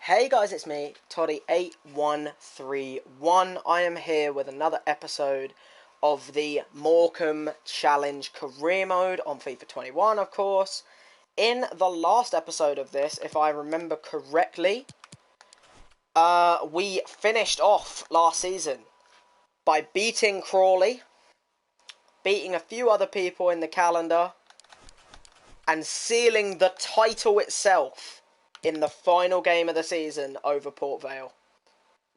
Hey guys, it's me, Toddy8131. I am here with another episode of the Morecambe Challenge Career Mode on FIFA 21, of course. In the last episode of this, if I remember correctly, we finished off last season by beating Crawley, beating a few other people in the calendar, and sealing the title itself in the final game of the season over Port Vale.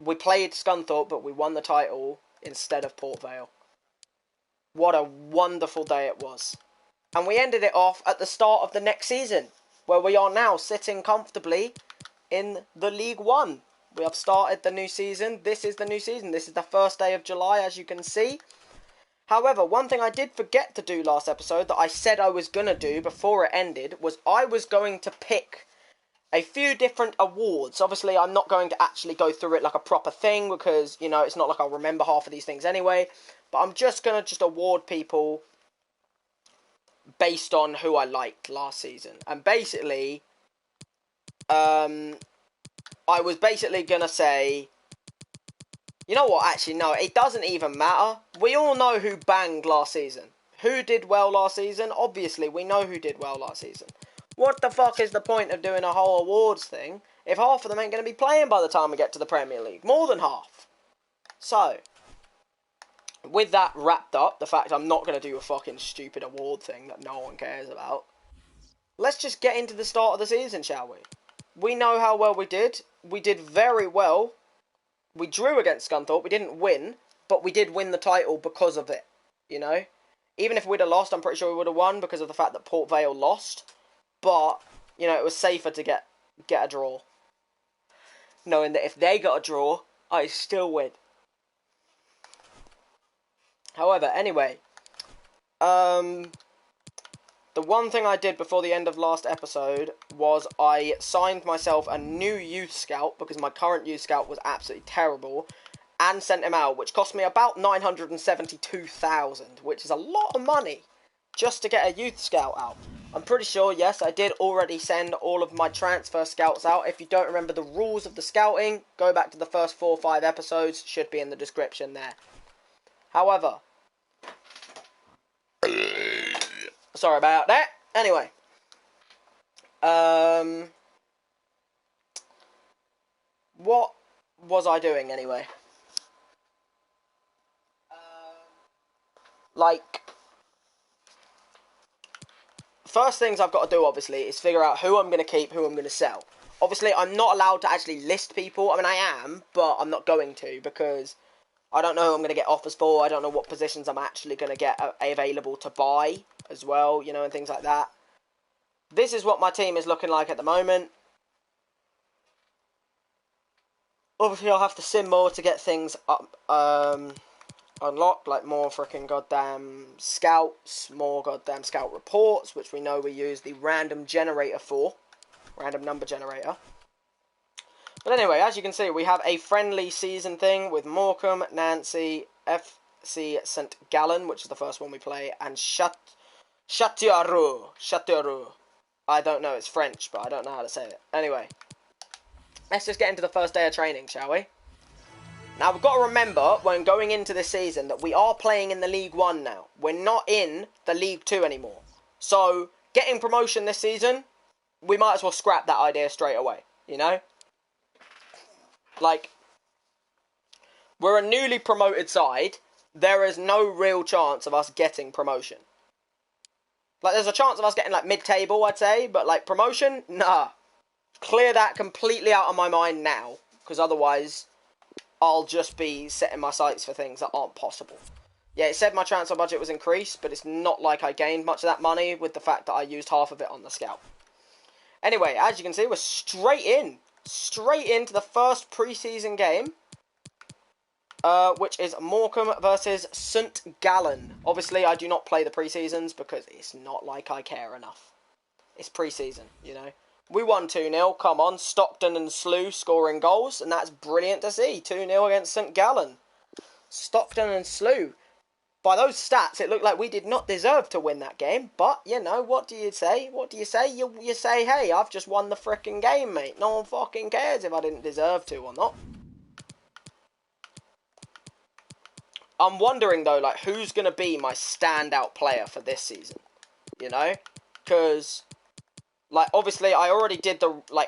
We played Scunthorpe, but we won the title instead of Port Vale. What a wonderful day it was. And we ended it off at the start of the next season, where we are now sitting comfortably in the League One. We have started the new season. This is the new season. This is the first day of July, as you can see. However, one thing I did forget to do last episode that I said I was going to do before it ended was I was going to pick a few different awards. Obviously, I'm not going to actually go through it like a proper thing because, you know, it's not like I'll remember half of these things anyway. But I'm just going to award people based on who I liked last season. And basically, I was basically going to say, you know what, actually, no, it doesn't even matter. We all know who banged last season. Who did well last season? Obviously, we know who did well last season. What the fuck is the point of doing a whole awards thing if half of them ain't going to be playing by the time we get to the Premier League? More than half. So, with that wrapped up, the fact I'm not going to do a fucking stupid award thing that no one cares about, let's just get into the start of the season, shall we? We know how well we did. We did very well. We drew against Scunthorpe. We didn't win, but we did win the title because of it, you know? Even if we'd have lost, I'm pretty sure we would have won because of the fact that Port Vale lost. But, you know, it was safer to get a draw. Knowing that if they got a draw, I still win. However, anyway. The one thing I did before the end of last episode was I signed myself a new youth scout because my current youth scout was absolutely terrible. And sent him out, which cost me about 972,000, which is a lot of money just to get a youth scout out. I'm pretty sure, yes, I did already send all of my transfer scouts out. If you don't remember the rules of the scouting, go back to the first 4 or 5 episodes. Should be in the description there. However, sorry about that. Anyway, what was I doing anyway? First things I've got to do, obviously, is figure out who I'm going to keep, who I'm going to sell. Obviously, I'm not allowed to actually list people. I mean, I am, but I'm not going to because I don't know who I'm going to get offers for. I don't know what positions I'm actually going to get available to buy as well, you know, and things like that. This is what my team is looking like at the moment. Obviously, I'll have to sim more to get things up, unlocked, like more freaking goddamn scouts, more goddamn scout reports, which we know we use the random generator for, random number generator. But anyway, as you can see, we have a friendly season thing with Morecambe, Nancy, FC St Gallen, which is the first one we play, and Châteauroux. I don't know, it's French, but I don't know how to say it. Anyway, let's just get into the first day of training, shall we? Now, we've got to remember, when going into this season, that we are playing in the League One now. We're not in the League Two anymore. So, getting promotion this season, we might as well scrap that idea straight away, you know? Like, we're a newly promoted side. There is no real chance of us getting promotion. Like, there's a chance of us getting, like, mid-table, I'd say. But, like, promotion? Nah. Clear that completely out of my mind now. Because otherwise, I'll just be setting my sights for things that aren't possible. Yeah, it said my transfer budget was increased, but it's not like I gained much of that money with the fact that I used half of it on the scout. Anyway, as you can see, we're straight into the first pre-season game, which is Morecambe versus St Gallen. Obviously, I do not play the pre-seasons because it's not like I care enough. It's pre-season, you know. We won 2-0, come on, Stockton and Slew scoring goals, and that's brilliant to see. 2-0 against St Gallen. Stockton and Slew. By those stats, it looked like we did not deserve to win that game. But, you know, what do you say? What do you say? You say, hey, I've just won the frickin' game, mate. No one fucking cares if I didn't deserve to or not. I'm wondering, though, like, who's going to be my standout player for this season? You know? Because, like, obviously, I already did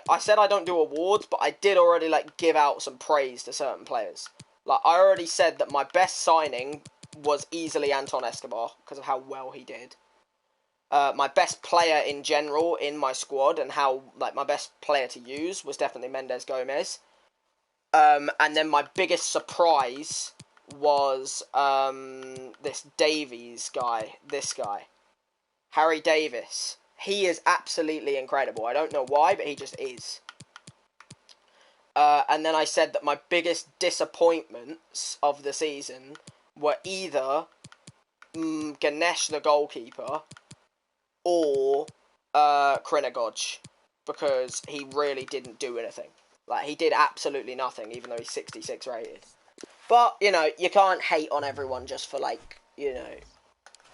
I said I don't do awards, but I did already, like, give out some praise to certain players. Like, I already said that my best signing was easily Anton Escobar, because of how well he did. My best player in general in my squad, and how, like, my best player to use was definitely Mendes Gomez. And then my biggest surprise was, this Davies guy, this guy. Harry Davis. He is absolutely incredible. I don't know why, but he just is. And then I said that my biggest disappointments of the season were either Ganesh, the goalkeeper, or Krenagoj, because he really didn't do anything. Like, he did absolutely nothing, even though he's 66 rated. But, you know, you can't hate on everyone just for, like, you know,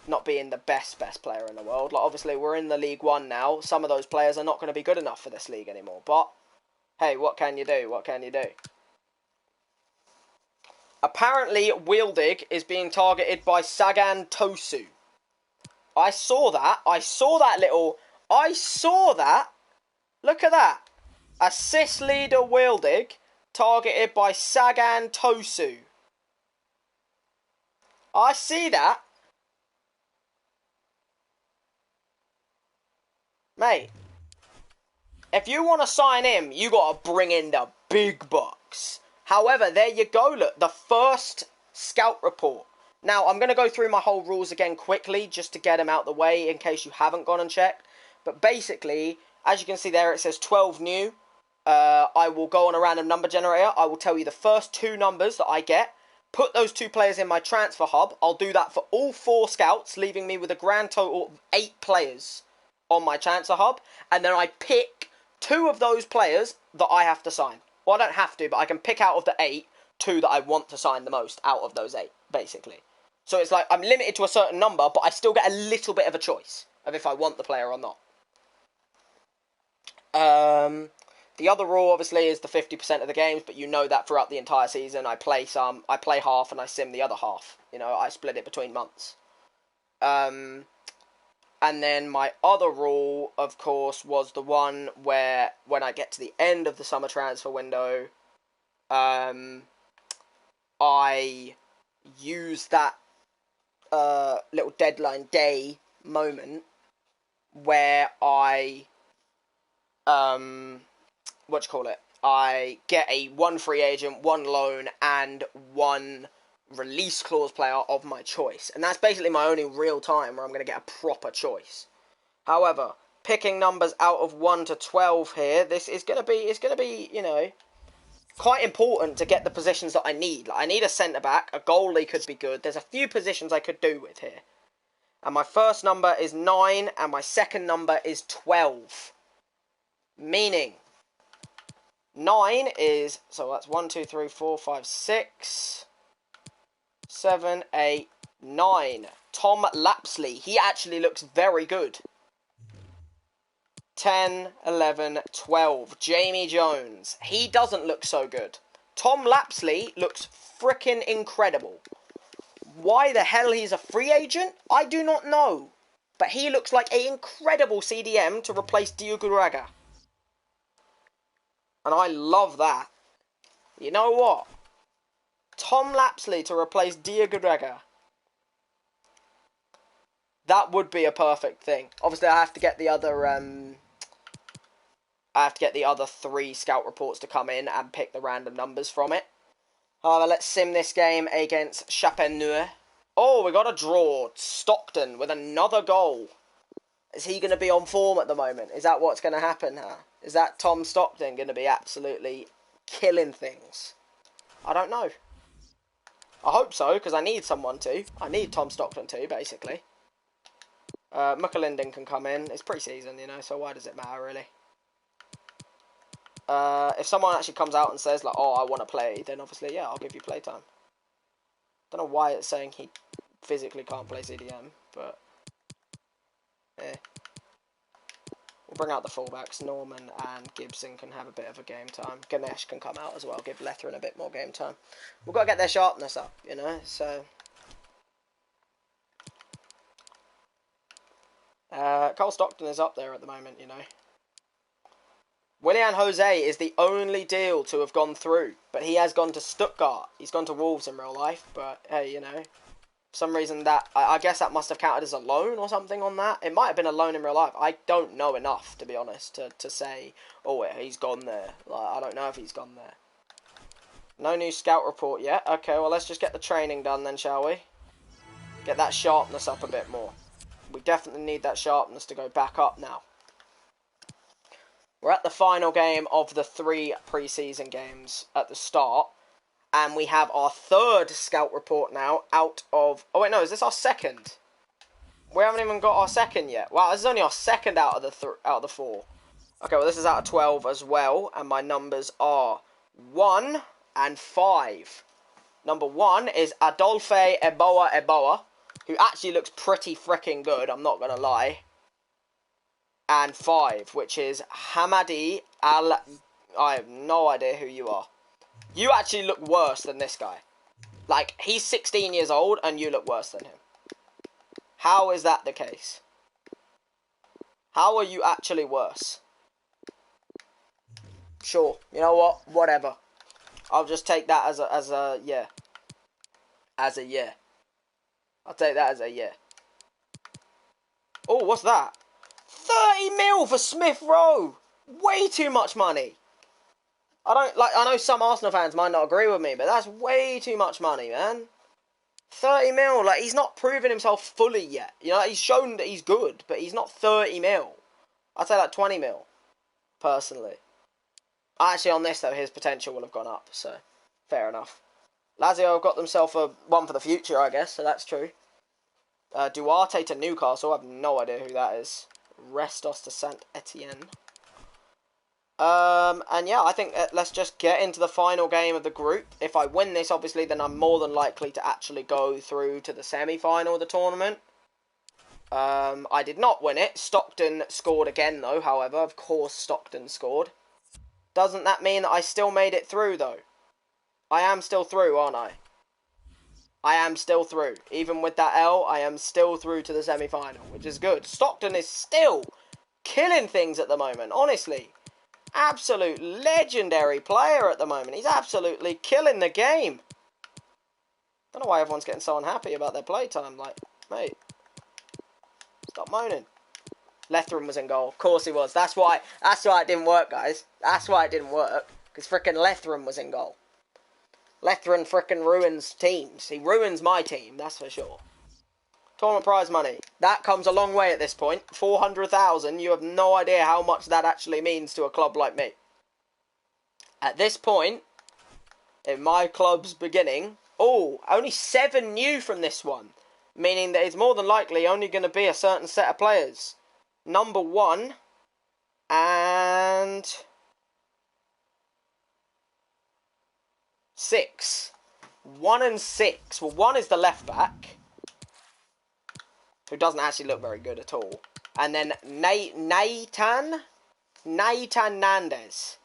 not being the best player in the world. Like, obviously, we're in the League One now. Some of those players are not going to be good enough for this league anymore. But, hey, what can you do? What can you do? Apparently, Wieldig is being targeted by Sagan Tosu. I saw that. I saw that. Look at that. Assist leader Wieldig targeted by Sagan Tosu. I see that. Mate, if you want to sign him, you got to bring in the big bucks. However, there you go, look, the first scout report. Now, I'm going to go through my whole rules again quickly, just to get them out the way, in case you haven't gone and checked. But basically, as you can see there, it says 12 new. I will go on a random number generator. I will tell you the first 2 numbers that I get. Put those 2 players in my transfer hub. I'll do that for all 4 scouts, leaving me with a grand total of 8 players on my transfer hub. And then I pick 2 of those players that I have to sign. Well, I don't have to, but I can pick out of the 8, 2 that I want to sign the most out of those 8, basically. So it's like I'm limited to a certain number, but I still get a little bit of a choice of if I want the player or not. The other rule, obviously, is the 50% of the games, but you know that throughout the entire season, I play half and I sim the other half. You know, I split it between months. And then my other rule, of course, was the one where when I get to the end of the summer transfer window, I use that little deadline day moment where I I get a 1 free agent, 1 loan, and 1 release clause player of my choice. And that's basically my only real time where I'm going to get a proper choice. However, picking numbers out of 1 to 12 here, it's going to be, you know, quite important to get the positions that I need. Like, I need a centre-back, a goalie could be good. There's a few positions I could do with here. And my first number is 9, and my second number is 12. Meaning, 9 is, so that's 1, 2, 3, 4, 5, 6, 7, 8, 9. Tom Lapsley. He actually looks very good. 10, 11, 12. Jamie Jones. He doesn't look so good. Tom Lapsley looks freaking incredible. Why the hell he's a free agent? I do not know. But he looks like an incredible CDM to replace Diogo Raga. And I love that. You know what? Tom Lapsley to replace Diogo Raga. That would be a perfect thing. Obviously, I have to get the other 3 scout reports to come in and pick the random numbers from it. However, let's sim this game against Chapeneux. Oh, we got a draw. Stockton with another goal. Is he going to be on form at the moment? Is that what's going to happen, huh? Is that Tom Stockton going to be absolutely killing things? I don't know. I hope so, because I need someone to. I need Tom Stockton to, basically. Muckalinden can come in. It's pre-season, you know, so why does it matter, really? If someone actually comes out and says, like, oh, I want to play, then obviously, yeah, I'll give you playtime. Don't know why it's saying he physically can't play CDM, but yeah. We'll bring out the fullbacks. Norman and Gibson can have a bit of a game time. Ganesh can come out as well, give Letheren a bit more game time. We've got to get their sharpness up, you know, so... Cole Stockton is up there at the moment, you know. Willian Jose is the only deal to have gone through, but he has gone to Stuttgart. He's gone to Wolves in real life, but hey, you know... For some reason that, I guess that must have counted as a loan or something on that. It might have been a loan in real life. I don't know enough, to be honest, to say, oh, he's gone there. Like, I don't know if he's gone there. No new scout report yet. Okay, well, let's just get the training done then, shall we? Get that sharpness up a bit more. We definitely need that sharpness to go back up now. We're at the final game of the 3 pre-season games at the start. And we have our 3rd scout report now out of... Oh, wait, no, is this our 2nd? We haven't even got our 2nd yet. Wow, this is only our 2nd out of the 4. Okay, well, this is out of 12 as well. And my numbers are 1 and 5. Number 1 is Adolphe Eboa, who actually looks pretty freaking good, I'm not going to lie. And 5, which is Hamadi Al... I have no idea who you are. You actually look worse than this guy. Like, he's 16 years old and you look worse than him. How is that the case? How are you actually worse? Sure, you know what? Whatever. I'll just take that as a yeah. As a yeah. I'll take that as a yeah. Oh, what's that? 30 mil for Smith Rowe! Way too much money. I know some Arsenal fans might not agree with me, but that's way too much money, man. 30 mil, like, he's not proven himself fully yet. You know, he's shown that he's good, but he's not 30 mil. I'd say like 20 mil, personally. Actually, on this, though, his potential will have gone up, so fair enough. Lazio have got themselves a one for the future, I guess, so that's true. Duarte to Newcastle, I have no idea who that is. Restos to Saint Etienne. And yeah, I think let's just get into the final game of the group. If I win this, obviously, then I'm more than likely to actually go through to the semi-final of the tournament. I did not win it. Stockton scored again, though, however. Of course, Stockton scored. Doesn't that mean that I still made it through, though? I am still through, aren't I? I am still through. Even with that L, I am still through to the semi-final, which is good. Stockton is still killing things at the moment, honestly. Absolute legendary player at the moment. He's absolutely killing the game. Don't know why everyone's getting so unhappy about their playtime. Like, mate, stop moaning. Letheren was in goal. Of course he was. That's why it didn't work, guys. That's why it didn't work. Because frickin' Letheren was in goal. Letheren frickin' ruins teams. He ruins my team, that's for sure. Tournament prize money. That comes a long way at this point. 400,000. You have no idea how much that actually means to a club like me. At this point, in my club's beginning... Oh, only 7 new from this one. Meaning that it's more than likely only going to be a certain set of players. Number 1. And... 6. 1 and 6. Well, 1 is the left back, who doesn't actually look very good at all. And then Naitan Nandez.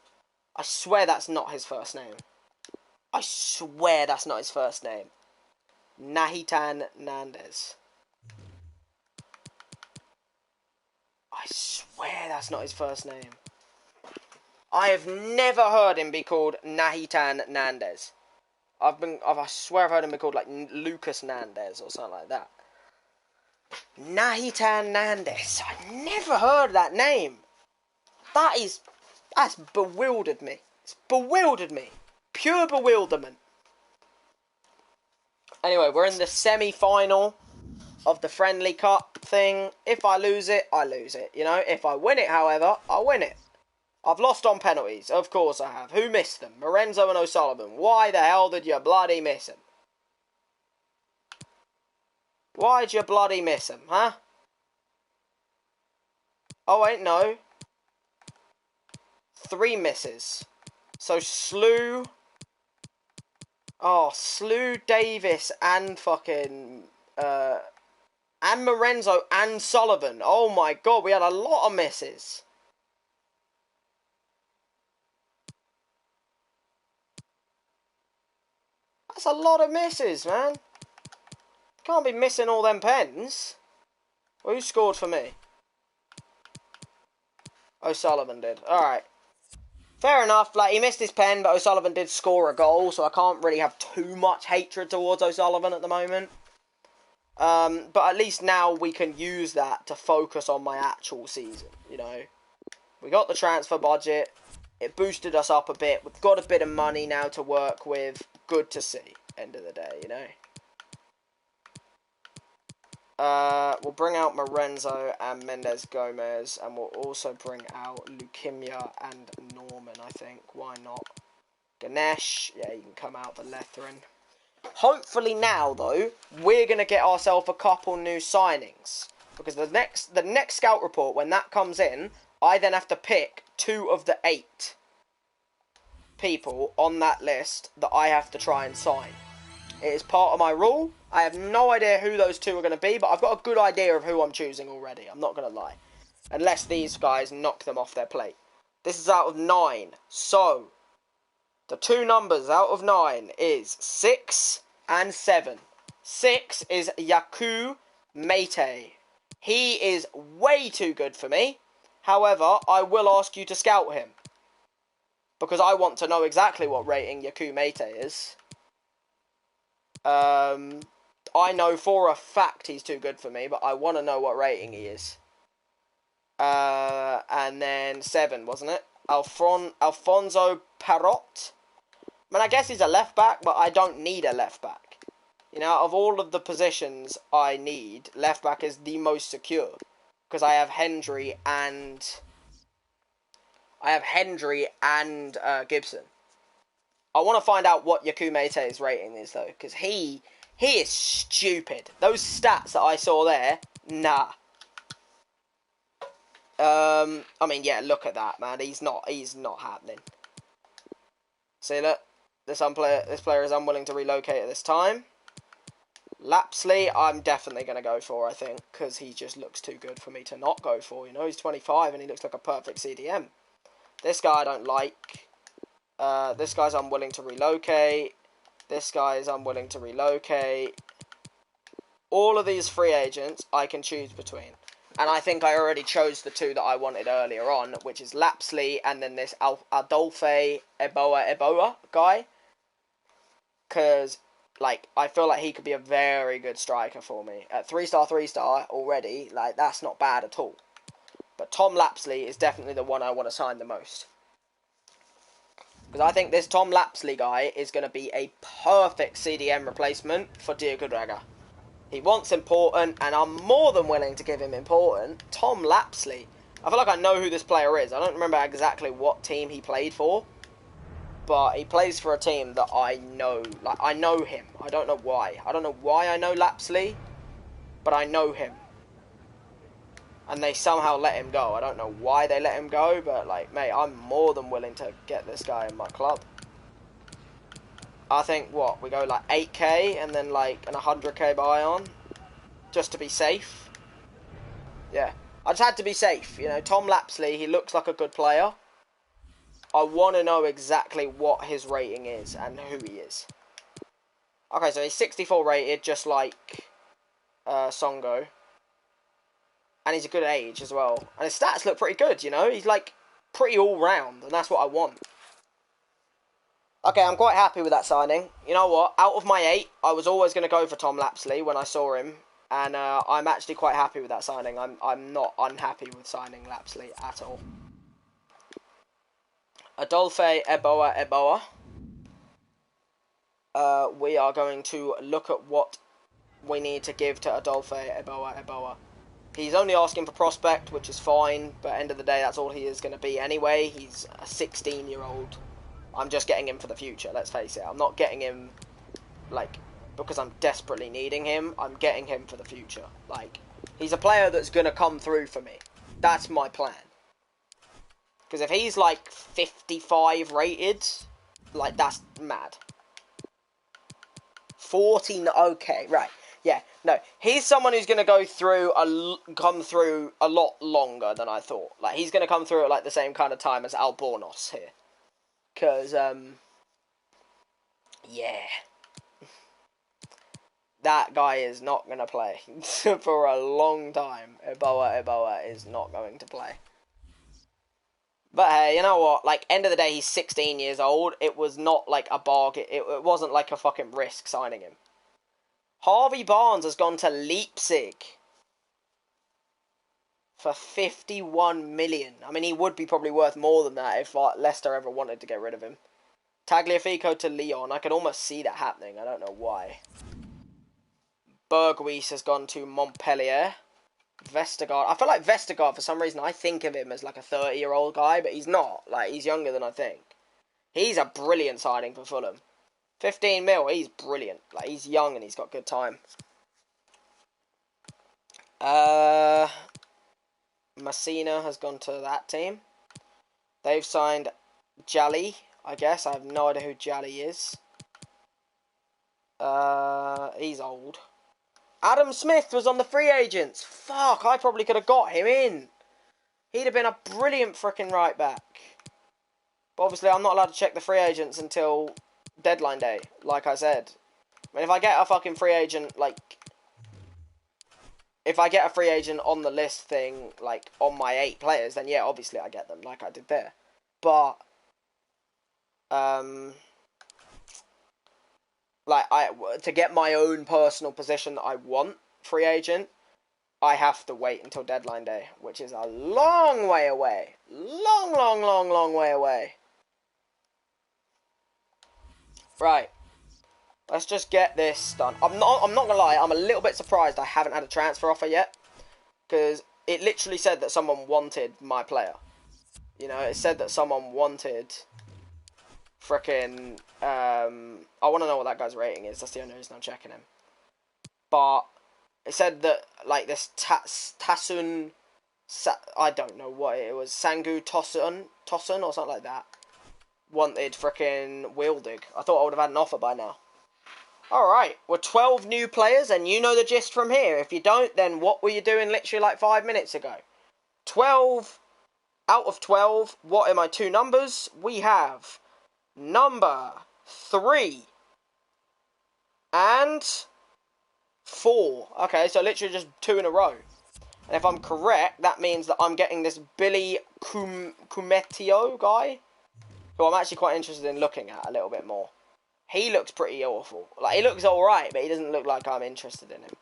I swear that's not his first name. I swear that's not his first name. Nahitan Nandez. I swear that's not his first name. I have never heard him be called Nahitan Nandez. I swear I've heard him be called like Lucas Nandez or something like that. Nahitan Nandez. I never heard that name. That's bewildered me. It's bewildered me. Pure bewilderment. Anyway, we're in the semi-final of the friendly cup thing. If I lose it, I lose it. You know, if I win it, however, I win it. I've lost on penalties. Of course I have. Who missed them? Morenzo and O'Sullivan. Why the hell did you bloody miss them? Why'd you bloody miss them, huh? Oh, wait, no. 3 misses. So, Slew, Davis, and fucking And Morenzo and Sullivan. Oh my god, we had a lot of misses. That's a lot of misses, man. Can't be missing all them pens. Well, who scored for me? O'Sullivan did. Alright. Fair enough. Like, he missed his pen, but O'Sullivan did score a goal, so I can't really have too much hatred towards O'Sullivan at the moment. But at least now we can use that to focus on my actual season, you know. We got the transfer budget. It boosted us up a bit. We've got a bit of money now to work with. Good to see, end of the day, you know. We'll bring out Morenzo and Mendes Gomez, and we'll also bring out Leukemia and Norman, I think. Why not? Ganesh, yeah, you can come out the Letherin. Hopefully now, though, we're going to get ourselves a couple new signings. Because the next scout report, when that comes in, I then have to pick 2 of the 8 people on that list that I have to try and sign. It is part of my rule. I have no idea who those 2 are going to be, but I've got a good idea of who I'm choosing already. I'm not going to lie. Unless these guys knock them off their plate. This is out of 9. So, the 2 numbers out of 9 is 6 and 7. 6 is Yaku Mate. He is way too good for me. However, I will ask you to scout him. Because I want to know exactly what rating Yaku Mate is. I know for a fact he's too good for me, but I want to know what rating he is. And then 7, wasn't it? Alfonso Parrot. I mean, I guess he's a left-back, but I don't need a left-back. You know, out of all of the positions I need, left-back is the most secure. Because I have Hendry and Gibson. I want to find out what Yaku Mate's rating is, though. Because he is stupid. Those stats that I saw there, nah. I mean, yeah, look at that, man. He's not happening. See, look. This player is unwilling to relocate at this time. Lapsley, I'm definitely going to go for, I think. Because he just looks too good for me to not go for. You know, he's 25 and he looks like a perfect CDM. This guy I don't like. This guy's unwilling to relocate. This guy is unwilling to relocate. All of these free agents I can choose between. And I think I already chose the 2 that I wanted earlier on, which is Lapsley and then this Adolphe Eboa guy. Because, like, I feel like he could be a very good striker for me. At 3-star already, like, that's not bad at all. But Tom Lapsley is definitely the one I want to sign the most. Because I think this Tom Lapsley guy is going to be a perfect CDM replacement for Diego Draga. He wants important, and I'm more than willing to give him important. Tom Lapsley. I feel like I know who this player is. I don't remember exactly what team he played for. But he plays for a team that I know. Like, I know him. I don't know why. I don't know why I know Lapsley. But I know him. And they somehow let him go. I don't know why they let him go. But, like, mate, I'm more than willing to get this guy in my club. I think, what, we go like 8k and then like an 100k buy on. Just to be safe. Yeah. I just had to be safe. You know, Tom Lapsley, he looks like a good player. I want to know exactly what his rating is and who he is. Okay, so he's 64 rated, just like Songo. And he's a good age as well. And his stats look pretty good, you know? He's like pretty all-round, and that's what I want. Okay, I'm quite happy with that signing. You know what? Out of my 8, I was always going to go for Tom Lapsley when I saw him. And I'm actually quite happy with that signing. I'm not unhappy with signing Lapsley at all. Adolphe Eboa. We are going to look at what we need to give to Adolphe Eboa. He's only asking for prospect, which is fine. But end of the day, that's all he is going to be anyway. He's a 16-year-old. I'm just getting him for the future, let's face it. I'm not getting him, like, because I'm desperately needing him. I'm getting him for the future. Like, he's a player that's going to come through for me. That's my plan. Because if he's, like, 55 rated, like, that's mad. 14, okay, right. Yeah, No, he's someone who's going to come through a lot longer than I thought. Like, he's going to come through at, like, the same kind of time as Albornoz here. Because, yeah. That guy is not going to play for a long time. Eboa is not going to play. But hey, you know what? Like, end of the day, he's 16 years old. It was not like a bargain. It wasn't like a fucking risk signing him. Harvey Barnes has gone to Leipzig for 51 million. I mean, he would be probably worth more than that if Leicester ever wanted to get rid of him. Tagliafico to Lyon. I could almost see that happening. I don't know why. Berghuis has gone to Montpellier. Vestergaard. I feel like Vestergaard, for some reason, I think of him as like a 30-year-old guy, but he's not. Like, he's younger than I think. He's a brilliant signing for Fulham. 15 mil, he's brilliant. Like, he's young and he's got good time. Messina has gone to that team. They've signed Jali, I guess. I have no idea who Jali is. He's old. Adam Smith was on the free agents. Fuck, I probably could have got him in. He'd have been a brilliant freaking right back. But obviously, I'm not allowed to check the free agents until deadline day, like I said. I mean, if I get a fucking free agent, like... If I get a free agent on the list thing, like, on my 8 players, then yeah, obviously I get them, like I did there. But... like, to get my own personal position that I want, free agent, I have to wait until deadline day, which is a long way away. Long way away. Right. Let's just get this done. I'm not gonna lie, I'm a little bit surprised I haven't had a transfer offer yet. Because it literally said that someone wanted my player. You know, it said that someone wanted... Frickin', I want to know what that guy's rating is. That's the only reason I'm checking him. But it said that, like, this Tasun, I don't know what it was, Sangu Tosun or something like that, wanted frickin' Wheeldig. I thought I would have had an offer by now. Alright, we're 12 new players, and you know the gist from here. If you don't, then what were you doing literally like 5 minutes ago? 12 out of 12. What are my 2 numbers? We have... number 3 and 4. Okay, so literally just 2 in a row. And if I'm correct, that means that I'm getting this Billy Cumetio guy, who I'm actually quite interested in looking at a little bit more. He looks pretty awful. Like, he looks alright, but he doesn't look like I'm interested in him.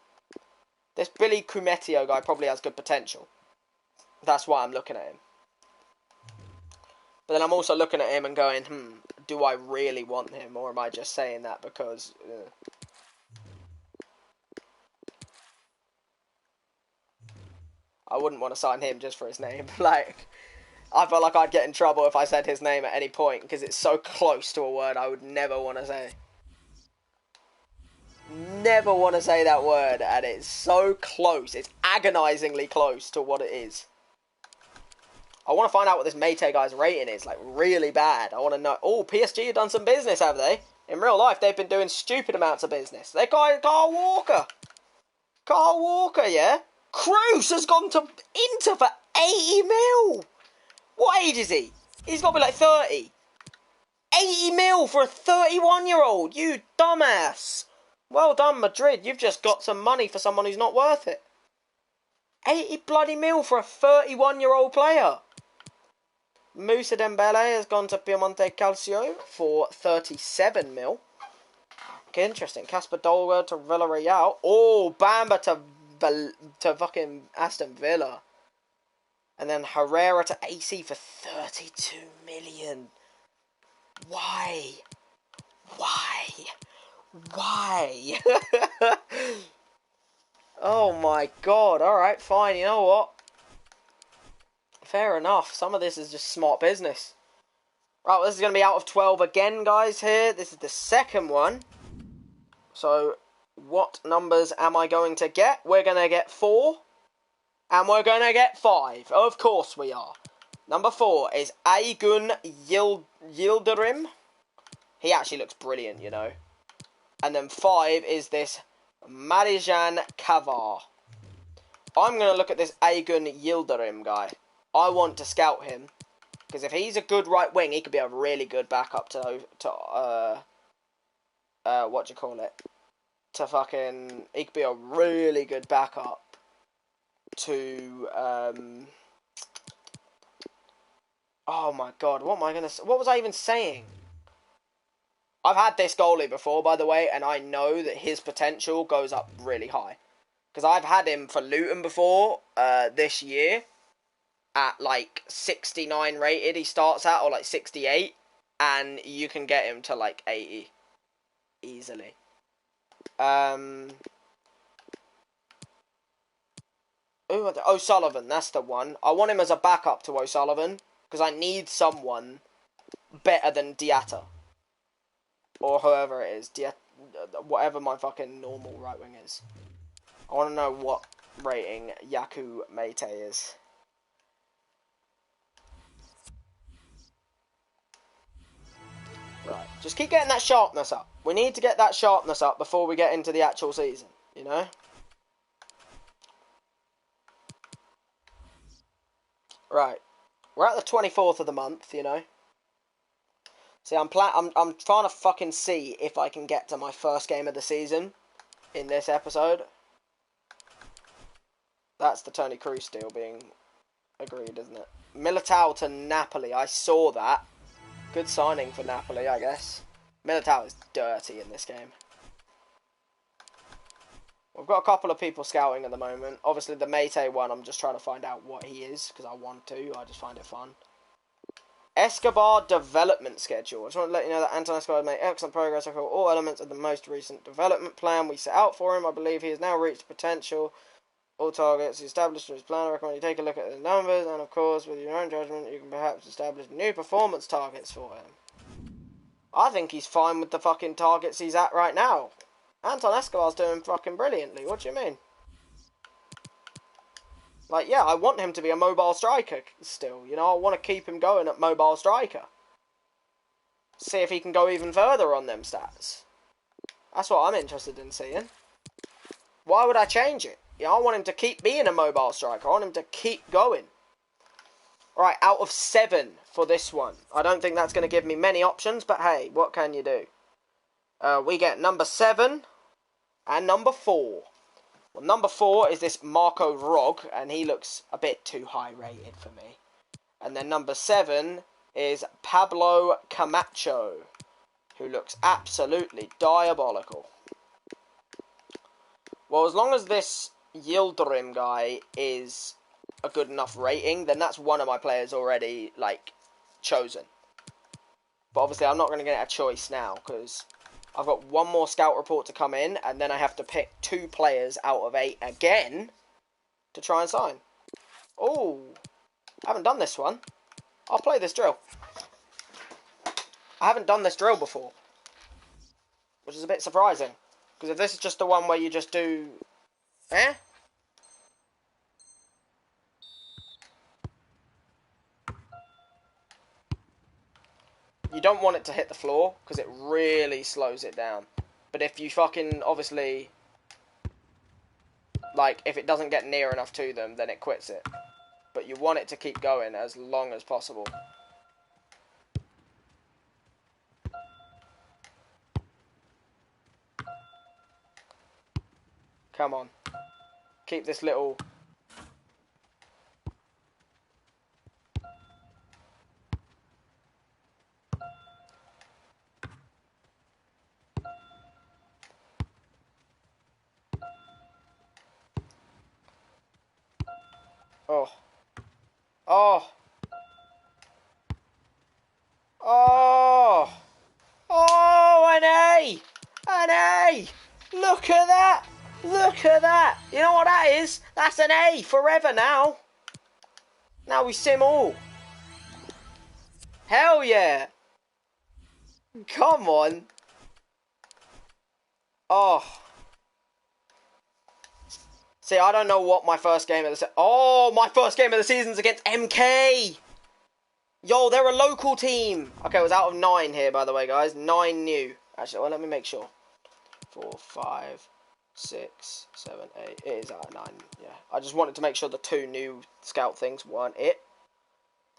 This Billy Cumetio guy probably has good potential. That's why I'm looking at him. But then I'm also looking at him and going, do I really want him, or am I just saying that because... I wouldn't want to sign him just for his name. Like, I felt like I'd get in trouble if I said his name at any point, because it's so close to a word I would never want to say. Never want to say that word, and it's so close. It's agonizingly close to what it is. I want to find out what this Mate guy's rating is, like, really bad. I want to know... Oh, PSG have done some business, have they? In real life, they've been doing stupid amounts of business. They're Carl Walker. Carl Walker, yeah? Kroos has gone to Inter for 80 mil. What age is he? He's got to be like 30. 80 mil for a 31-year-old. You dumbass. Well done, Madrid. You've just got some money for someone who's not worth it. 80 bloody mil for a 31-year-old player. Moussa Dembele has gone to Piemonte Calcio for 37 mil. Okay, interesting. Casper Dolga to Villarreal. Oh, Bamba to fucking Aston Villa. And then Herrera to AC for 32 million. Why? Oh my god. Alright, fine. You know what? Fair enough. Some of this is just smart business. Right, well, this is going to be out of 12 again, guys, here. This is the second one. So, what numbers am I going to get? We're going to get 4. And we're going to get 5. Of course we are. Number 4 is Aygun Yildirim. He actually looks brilliant, you know. And then 5 is this Marijan Kavar. I'm going to look at this Agun Yildirim guy. I want to scout him. Because if he's a good right wing, he could be a really good backup to what do you call it? He could be a really good backup to, oh my god, what was I even saying? I've had this goalie before, by the way, and I know that his potential goes up really high. Because I've had him for Luton before, this year, at like 69 rated he starts at, or like 68, and you can get him to like 80, easily. O'Sullivan, that's the one. I want him as a backup to O'Sullivan, because I need someone better than Diatta. Or whoever it is. Whatever my fucking normal right wing is. I want to know what rating Yaku Mate is. Right, just keep getting that sharpness up. We need to get that sharpness up before we get into the actual season, you know? Right, we're at the 24th of the month, you know? See, I'm trying to fucking see if I can get to my first game of the season in this episode. That's the Toni Kroos deal being agreed, isn't it? Militao to Napoli, I saw that. Good signing for Napoli, I guess. Militao is dirty in this game. We've got a couple of people scouting at the moment. Obviously, the Mate one, I'm just trying to find out what he is, because I want to. I just find it fun. Escobar development schedule. I just want to let you know that Anton Escobar has made excellent progress across all elements of the most recent development plan we set out for him. I believe he has now reached potential. All targets he established in his plan. I recommend you take a look at the numbers, and of course, with your own judgment, you can perhaps establish new performance targets for him. I think he's fine with the fucking targets he's at right now. Anton Escobar's doing fucking brilliantly. What do you mean? Like, yeah, I want him to be a mobile striker still. You know, I want to keep him going at mobile striker. See if he can go even further on them stats. That's what I'm interested in seeing. Why would I change it? Yeah, I want him to keep being a mobile striker. I want him to keep going. Right, out of 7 for this one. I don't think that's going to give me many options, but hey, what can you do? We get number 7 and number 4. Well, number 4 is this Marco Rog, and he looks a bit too high rated for me. And then number 7 is Pablo Camacho, who looks absolutely diabolical. Well, as long as this Yildirim guy is a good enough rating, then that's one of my players already, like, chosen. But obviously, I'm not going to get a choice now, because I've got one more scout report to come in, and then I have to pick 2 players out of 8 again to try and sign. Oh, I haven't done this one. I'll play this drill. I haven't done this drill before, which is a bit surprising, because if this is just the one where you just do... You don't want it to hit the floor, because it really slows it down. But if you fucking, obviously, like, if it doesn't get near enough to them, then it quits it. But you want it to keep going as long as possible. Come on. Keep this little... Oh. Oh. Oh. Oh, an A. An A. Look at that. Look at that. You know what that is? That's an A forever now. Now we sim all. Hell yeah. Come on. Oh. See, I don't know what my first game of the season... Oh, my first game of the season's against MK. Yo, they're a local team. Okay, it was out of 9 here, by the way, guys. 9 new. Actually, well, let me make sure. 4, 5, 6, 7, 8. It is out of 9. Yeah. I just wanted to make sure the 2 new scout things weren't it.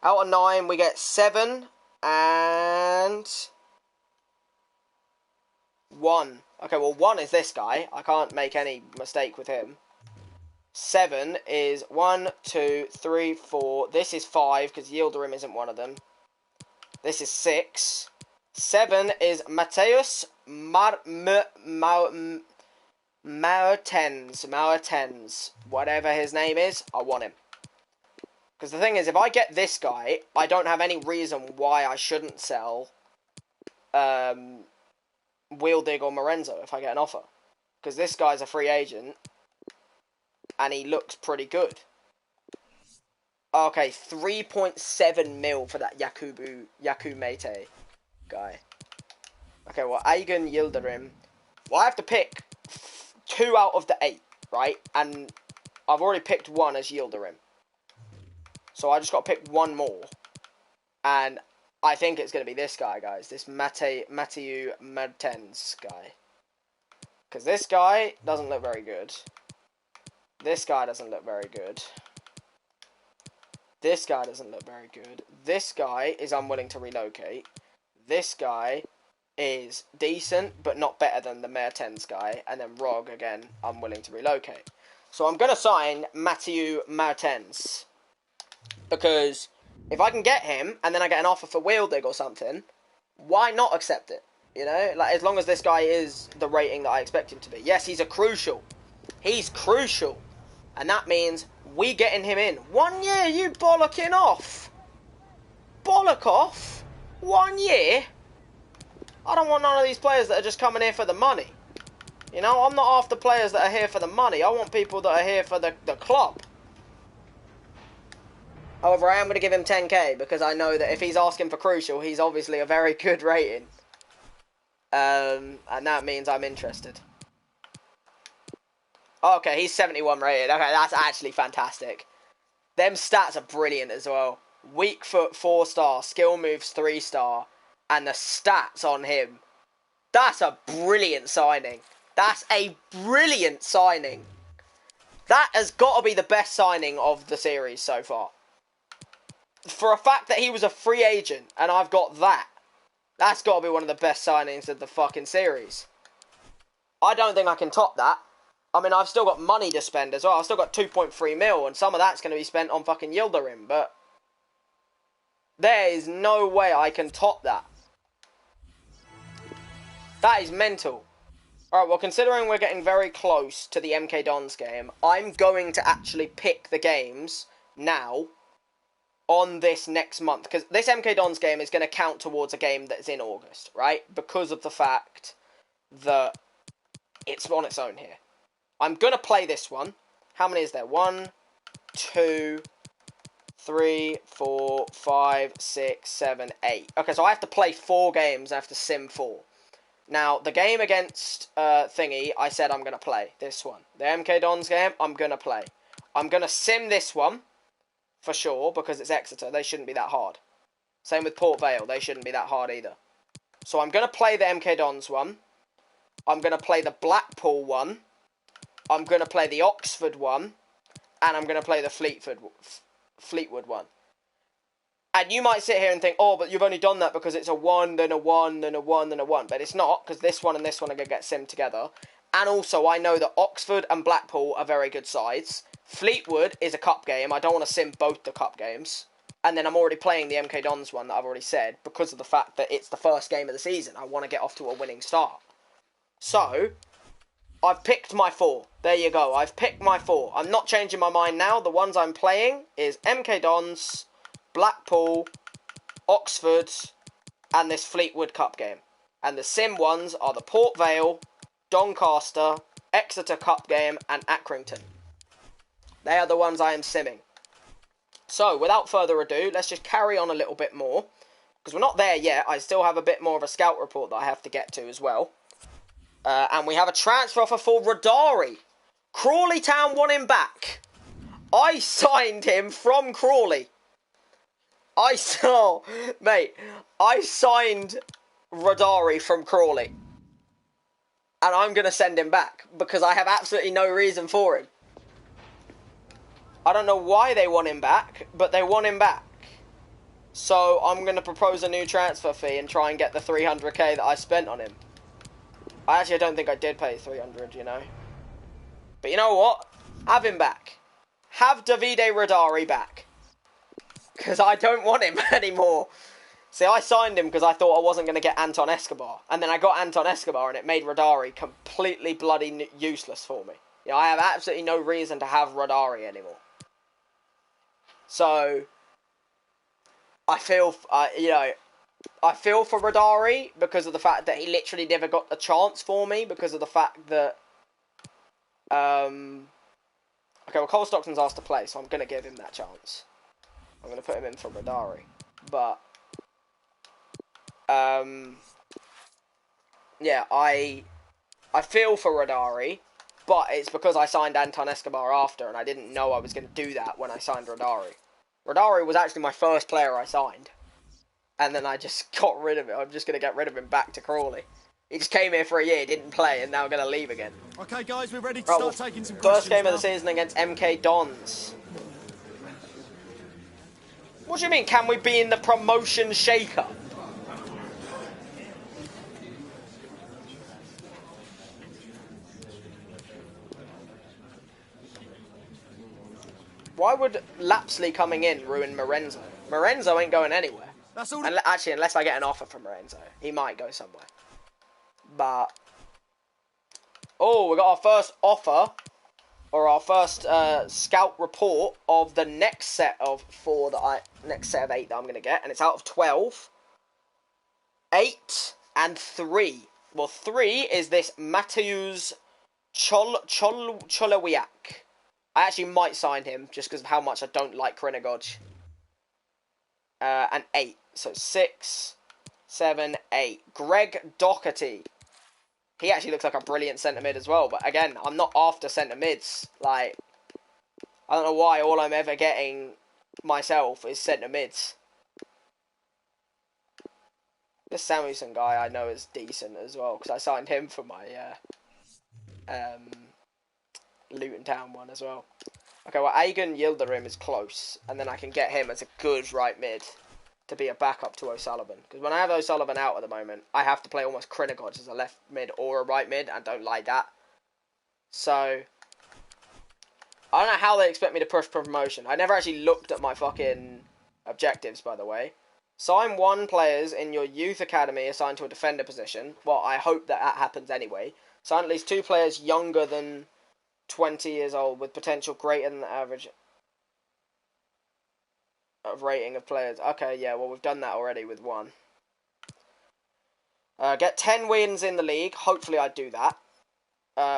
Out of 9, we get 7 and 1. Okay, well, 1 is this guy. I can't make any mistake with him. 7 is 1, 2, 3, 4. This is 5 because Yildirim isn't one of them. This is 6. 7 is Mateus Maurtens. Whatever his name is, I want him. Because the thing is, if I get this guy, I don't have any reason why I shouldn't sell Wheeldig or Morenzo if I get an offer. Because this guy's a free agent, and he looks pretty good. Okay, 3.7 mil for that Yakumete guy. Okay, well, Aegon Yildirim. Well, I have to pick 2 out of the 8, right? And I've already picked 1 as Yildirim. So I just got to pick 1 more. And I think it's going to be this guy, guys. This Mateu Mertens guy. Because this guy doesn't look very good. This guy doesn't look very good. This guy doesn't look very good. This guy is unwilling to relocate. This guy is decent, but not better than the Mertens guy. And then Rog, again, unwilling to relocate. So I'm going to sign Mateu Mertens. Because if I can get him, and then I get an offer for Wheeldig or something, why not accept it? You know? Like, as long as this guy is the rating that I expect him to be. Yes, he's a crucial. He's crucial. And that means we getting him in. 1 year, you bollocking off. Bollock off? 1 year? I don't want none of these players that are just coming here for the money. You know, I'm not after players that are here for the money. I want people that are here for the club. However, I am going to give him 10k because I know that if he's asking for crucial, he's obviously a very good rating. And that means I'm interested. Okay, he's 71 rated. Okay, that's actually fantastic. Them stats are brilliant as well. Weak foot 4-star, skill moves 3-star, and the stats on him. That's a brilliant signing. That's a brilliant signing. That has got to be the best signing of the series so far. For a fact that he was a free agent, and I've got that. That's got to be one of the best signings of the fucking series. I don't think I can top that. I mean, I've still got money to spend as well. I've still got 2.3 mil, and some of that's going to be spent on fucking Yildirim, but there is no way I can top that. That is mental. Alright, well, considering we're getting very close to the MK Dons game, I'm going to actually pick the games now on this next month. Because this MK Dons game is going to count towards a game that's in August, right? Because of the fact that it's on its own here. I'm going to play this one. How many is there? 1, 2, 3, 4, 5, 6, 7, 8. Okay, so I have to play 4 games. I have to sim 4. Now, the game against Thingy, I said I'm going to play this one. The MK Dons game, I'm going to play. I'm going to sim this one, for sure, because it's Exeter. They shouldn't be that hard. Same with Port Vale. They shouldn't be that hard either. So I'm going to play the MK Dons one. I'm going to play the Blackpool one. I'm going to play the Oxford one. And I'm going to play the Fleetwood one. And you might sit here and think, oh, but you've only done that because it's a 1, then a 1, then a 1, then a 1. But it's not, because this one and this one are going to get simmed together. And also, I know that Oxford and Blackpool are very good sides. Fleetwood is a cup game. I don't want to sim both the cup games. And then I'm already playing the MK Dons one that I've already said, because of the fact that it's the first game of the season. I want to get off to a winning start. So, I've picked my 4. There you go. I've picked my 4. I'm not changing my mind now. The ones I'm playing is MK Dons, Blackpool, Oxford, and this Fleetwood Cup game. And the sim ones are the Port Vale, Doncaster, Exeter Cup game, and Accrington. They are the ones I am simming. So, without further ado, let's just carry on a little bit more. Because we're not there yet. I still have a bit more of a scout report that I have to get to as well. And we have a transfer offer for Rodari. Crawley Town want him back. I signed him from Crawley. I signed Rodari from Crawley. And I'm going to send him back because I have absolutely no reason for him. I don't know why they want him back, but they want him back. So I'm going to propose a new transfer fee and try and get the 300k that I spent on him. I don't think I did pay 300, you know. But you know what? Have him back. Have Davide Rodari back. Because I don't want him anymore. See, I signed him because I thought I wasn't going to get Anton Escobar. And then I got Anton Escobar and it made Rodari completely bloody useless for me. You know, I have absolutely no reason to have Rodari anymore. So, I feel, I feel for Rodari because of the fact that he literally never got a chance for me because of the fact that, okay, well, Cole Stockton's asked to play, so I'm going to give him that chance. I'm going to put him in for Rodari. But, yeah, I feel for Rodari, but it's because I signed Anton Escobar after, and I didn't know I was going to do that when I signed Rodari. Rodari was actually my first player I signed. And then I just got rid of it. I'm just going to get rid of him back to Crawley. He just came here for a year, didn't play, and now I'm going to leave again. Okay, guys, we're ready to start taking some questions. First game of the season against MK Dons. What do you mean, can we be in the promotion shake-up? Why would Lapsley coming in ruin Morenzo? Morenzo ain't going anywhere. That's all. Actually, unless I get an offer from Morenzo. He might go somewhere. But... oh, we got our first offer. Or our first scout report of the next set of 8 that I'm going to get. And it's out of 12. 8 and 3. Well, 3 is this Mateusz Cholowiak. I actually might sign him just because of how much I don't like Krenagoj. And 8. So 6, 7, 8. Greg Doherty. He actually looks like a brilliant centre mid as well. But again, I'm not after centre mids. Like, I don't know why all I'm ever getting myself is centre mids. This Samuelson guy I know is decent as well because I signed him for my Luton Town one as well. Okay, well, Aegon Yildirim is close, and then I can get him as a good right mid to be a backup to O'Sullivan. Because when I have O'Sullivan out at the moment, I have to play almost Krenagoj as a left mid or a right mid, and don't like that. So, I don't know how they expect me to push for promotion. I never actually looked at my fucking objectives, by the way. Sign 1 players in your youth academy assigned to a defender position. Well, I hope that happens anyway. Sign at least 2 players younger than 20 years old with potential greater than the average of rating of players. Okay, yeah, well, we've done that already with 1. Get 10 wins in the league. Hopefully I do that.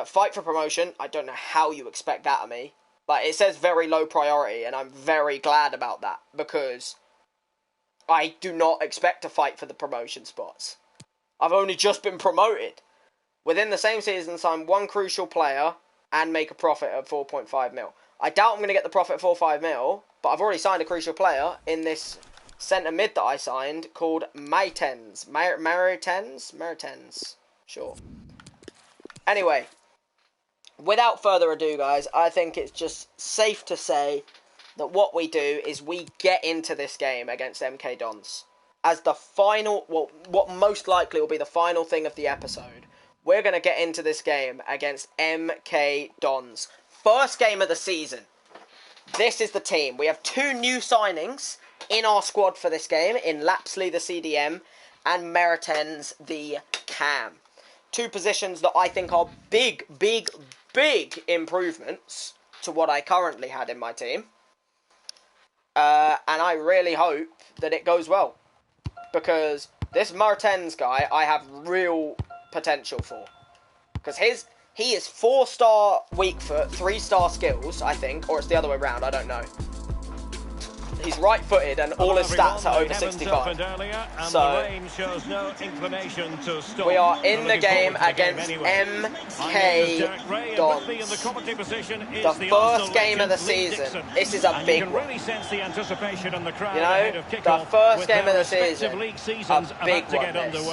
Fight for promotion. I don't know how you expect that of me. But it says very low priority, and I'm very glad about that, because I do not expect to fight for the promotion spots. I've only just been promoted. Within the same season, sign 1 crucial player and make a profit of 4.5 mil. I doubt I'm going to get the profit of 4.5 mil, but I've already signed a crucial player in this centre mid that I signed called Maitens. Maritens? Sure. Anyway, without further ado, guys, I think it's just safe to say that what we do is we get into this game against MK Dons as the final, well, what most likely will be the final thing of the episode. We're going to get into this game against MK Dons. First game of the season. This is the team. We have 2 new signings in our squad for this game, in Lapsley, the CDM, and Meritens, the Cam. 2 positions that I think are big improvements to what I currently had in my team. And I really hope that it goes well. Because this Meritens guy, I have real potential for. Because he is 4-star weak foot, 3-star skills, I think. Or it's the other way around, I don't know. He's right-footed and all his stats are over 65. So, we are in the game against MK Dons. The first game of the season. This is a big one. You know, the first game of the season. A big one, this.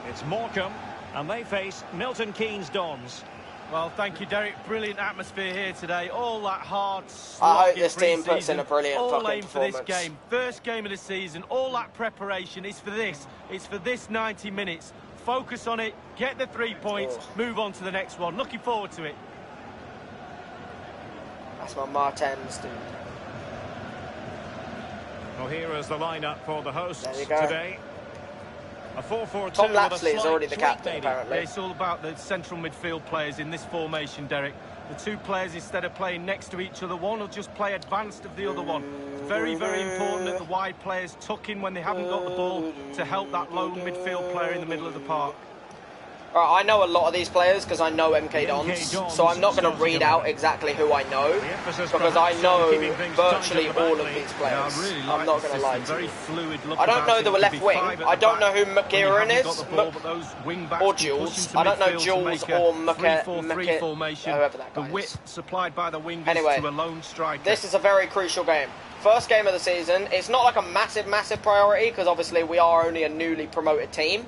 It's Morecambe And they face Milton Keynes Dons. Well, thank you, Derek. Brilliant atmosphere here today. All that hard I hope this team puts in a brilliant fucking performance. All aim for this performance. game. First game of the season. All that preparation is for this. It's for this 90 minutes. Focus on it. Get the 3 points. Move on to the next one. Looking forward to it. That's my Martens, dude. Well, here is the lineup for the hosts There you go. today. A 4-4-2. Tom Lapsley is already the captain, apparently. Yeah, it's all about the central midfield players in this formation, Derek. The two players, instead of playing next to each other, one will just play advanced of the other one. Very, very important that the wide players tuck in when they haven't got the ball to help that lone midfield player in the middle of the park. Right, I know a lot of these players because I know MK Dons, so I'm not going to read out exactly who I know because I know virtually all of these players. Yeah, I really I'm not going to lie to very you. fluid look I don't know about the it. left wing. I don't know who McGeeran is, or or Jules. I don't know Jules or McGeeran, formation. whoever that The guy is. width supplied by the wingers Anyway, to a lone striker. This is a very crucial game. First game of the season. It's not like a massive, massive priority because obviously we are only a newly promoted team.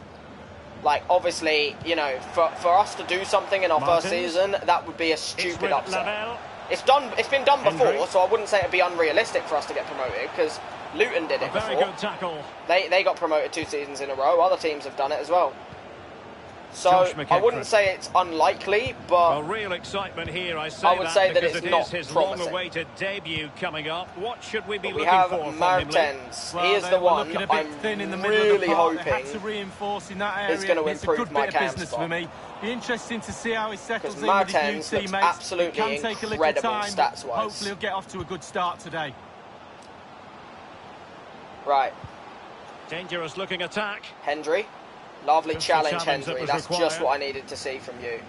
Like, obviously, you know, for us to do something in our first season, that would be a stupid upset. It's been done before, so I wouldn't say it'd be unrealistic for us to get promoted because Luton did it before. Very good tackle. They got promoted 2 seasons in a row. Other teams have done it as well. So I wouldn't say it's unlikely, but real excitement here. I would say that it's not his promising. long-awaited debut coming up. What should we be we looking have for? Martens. Well, he is the they were one looking a bit I'm thin in the middle of the really park. They had hoping to reinforce in that area. is going to It's a improve good my bit of cam business spot. for me. Be interesting to see how he settles Because in with his new Martens looks teammates. absolutely It can take a little incredible time, stats-wise. but hopefully he'll get off to a good start today. Right, Dangerous looking attack. Hendry. Lovely Just the challenge, challenge that Hendry. was That's required. just what I needed to see from you.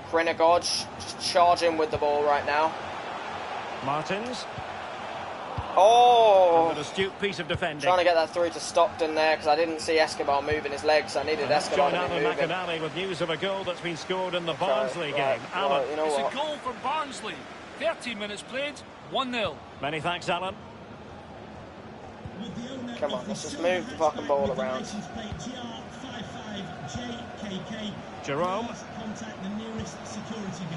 Krenagod just charging with the ball right now. Martins. Oh! An astute piece of defending. Trying to get that through to Stockton there because I didn't see Escobar moving his legs. I needed Escobar to be Alan moving. McAnally with news of a goal that's been scored in the Okay, Barnsley game. right, Alan. you know It's what? a goal for Barnsley. 13 minutes played, 1-0. Many thanks, Alan. Come on, let's just move the fucking ball around. Jerome.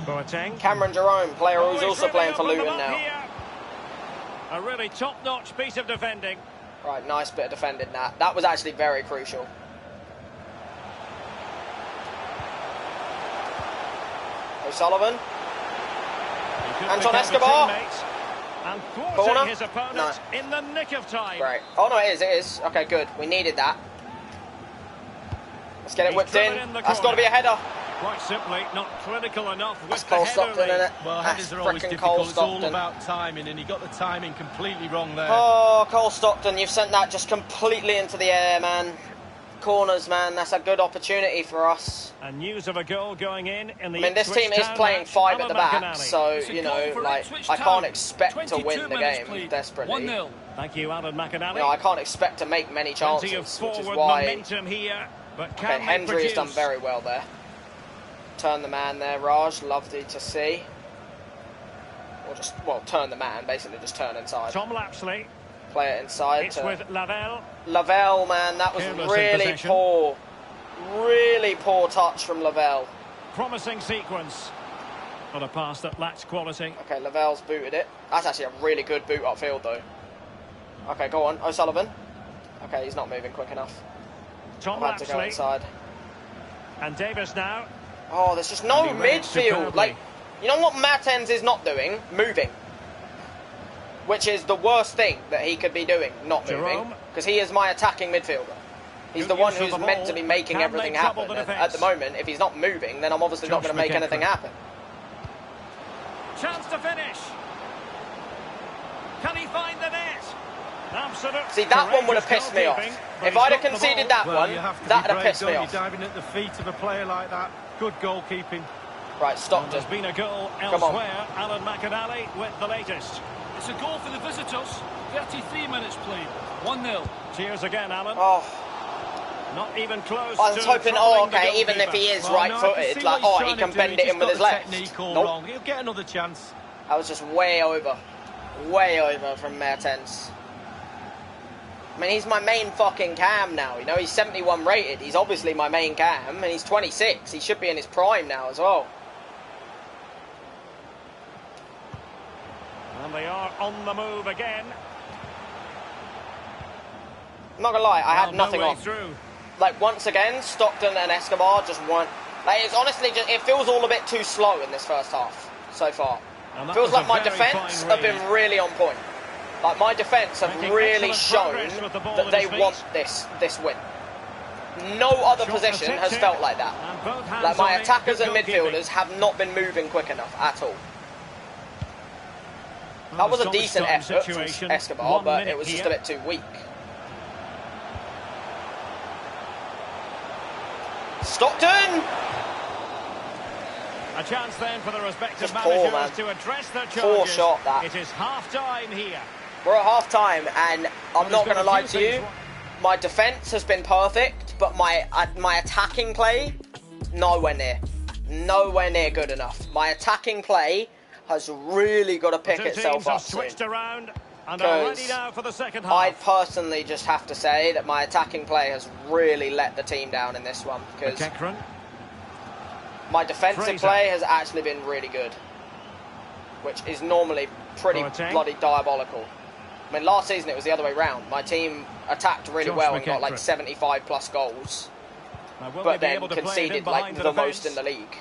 Boateng. Cameron Jerome, player who's he's also really playing for opened them Luton up now. here. A really top-notch piece of defending. Right, nice bit of defending that. That was actually very crucial. O'Sullivan. He could Anton pick out the Escobar. teammates and thwarting Corner. his opponent No. in the nick of time. Great. Oh, no, it is. Okay, good. We needed that. Let's get it He's whipped in. driven in the That's got to be a header. Quite simply, not clinical enough That's with the Cole header Stockton, lead. isn't it? Well, That's headers are always frickin' Cole difficult. It's all Stockton. about timing, and he got the timing completely wrong there. Oh, Cole Stockton, you've sent that just completely into the air, man. Corners, man. That's a good opportunity for us. And news of a goal going in the I mean, this Ipswich team is Town playing match. 5 at Alan the back, McAnally. so, It's a you goal know, for like, Ipswich I Town. can't expect to 22 win the minutes game played, desperately. 1-0. Thank you, Alan McAnally. You know, I can't expect to make many Plenty of chances, which is forward why... momentum here, but Okay, can they Hendry has done produce? very well there. Turn the man there, Raj. Lovely to see. Or just, well, turn the man. Basically, just turn inside. Tom Lapsley. Play it inside. It's with Lavelle. Lavelle, man, that was Careless in really possession. poor. Really poor touch from Lavelle. Promising sequence. On a pass that lacks quality. Okay, Lavelle's booted it. That's actually a really good boot upfield, though. Okay, go on. O'Sullivan. Okay, he's not moving quick enough. Tom I've had to go Lapsley. inside. And Davis now. Oh, there's just no And he read it midfield. superbly. Like, you know what Martens is not doing? Moving. Which is the worst thing that he could be doing, not moving. Jerome. Because he is my attacking midfielder. He's Good the one use of who's the meant ball, to be but making can everything they trouble happen. the And defence? at the moment, if he's not moving, then I'm obviously not Josh going to make McEachran. anything happen. Chance to finish. Can he find the net? Absolute See, that one would have courageous pissed me off. goalkeeping, but If he's I'd have got the conceded ball. that Well, one, you have to that be would have brave, pissed me don't off. you? Diving at the feet of a player like that. Good goalkeeping. Right, And Stockton. there's been a goal Come on. elsewhere. Alan McAnally with the latest. It's a goal for the visitors. 33 minutes played, 1-0. Cheers again, Alan. Oh, Not even close I was to hoping, troubling the okay, even if goalkeeper. he is Well, no, I can right-footed, see like, what he's he trying can to do. bend He's it in just with got his the left. technique all Nope. wrong. He'll get another chance. That was just way over. Way over from Mertens. mean, he's my main fucking cam now, you know? He's 71 rated. He's obviously my main cam, and he's 26. He should be in his prime now as well. And they are on the move again. I'm not gonna lie, I had nothing on. Through. Like, once again, Stockton and Escobar just weren't... Like, it's honestly just... It feels all a bit too slow in this first half, so far. Feels like my defence have been really on point. Like, my defence have really shown that they want this win. No other position has felt like that. Like, my attackers and midfielders have not been moving quick enough at all. That was a decent effort from Escobar, but it was just a bit too weak. Stockton! A chance then for the respective Just poor, managers to address their charges. Poor shot, that. It is half-time here. We're at half-time, and I'm not going to lie to you. My defence has been perfect, but my attacking play, nowhere near. Nowhere near good enough. My attacking play has really got to pick itself up soon. Switched around and are ready now for the second half. I personally just have to say that my attacking play has really let the team down in this one, because my defensive play has actually been really good, which is normally pretty bloody diabolical. I mean, last season it was the other way round. My team attacked really well and got like 75 plus goals, but then conceded like the most in the league.